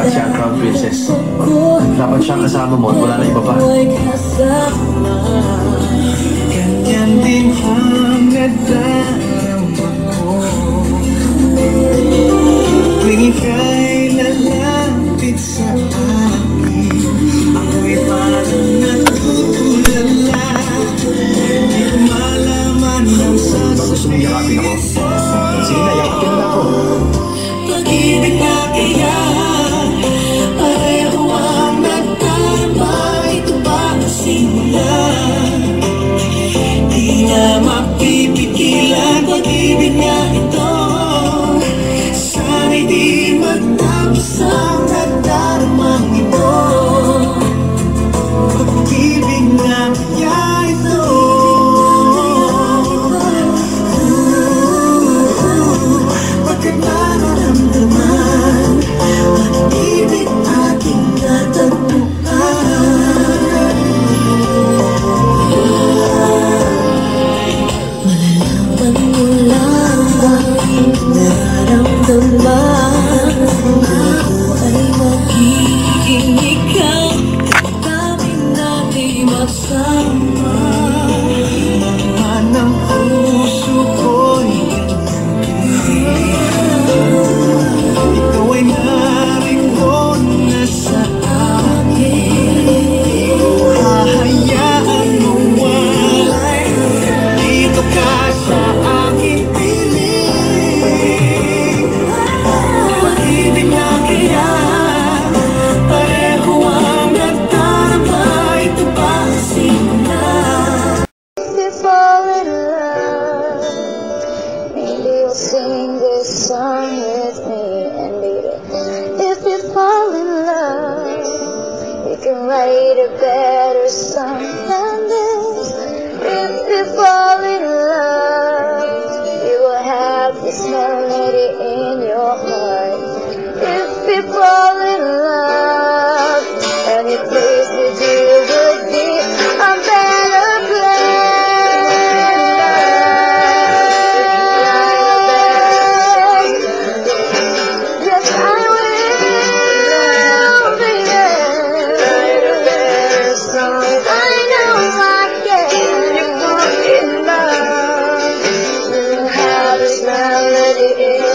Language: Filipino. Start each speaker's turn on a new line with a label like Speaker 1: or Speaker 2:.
Speaker 1: Dapat siya ang crown princess. Dapat siya ang kasama mo at wala na iba pa.
Speaker 2: Ganyan din ang nadarama ko tuwing ika'y lalapit sa akin. Ako'y parang natutulala, di ko malaman ang
Speaker 1: Baka gusto mong yakapin ako. Sige na, yakapin na ako.
Speaker 2: pag-ibig na kaya pareho ang nagdarama. Ito ba ang simula? Di na mapipigilan pag-ibig nga ito. Sana'y di matapos ang nagdaramang ito. Pag-ibig nga kaya ito. Bakit nararamdaman pag-ibig aking natagpuan? Malalaman mo lamang nararamdaman ako ay magiging ikaw. Dami natin magsama. Ang puso ko'y ikaw ay narito na sa akin. Di ko hahayaan mawalay. Dito ka sa aking piling. Pag-ibig na kaya pareho ang nagdarama. Ito ba ang simula?
Speaker 3: If you fall in love, maybe you'll sing this song with me. And baby, if you fall in love, you can write a better song than this. If you fall in love, you will have this melody in your heart. If you fall in love, any place with you would be a better place. Yes, I will, baby. Write a better song. I know I can. You fall in love, you'll have this melody in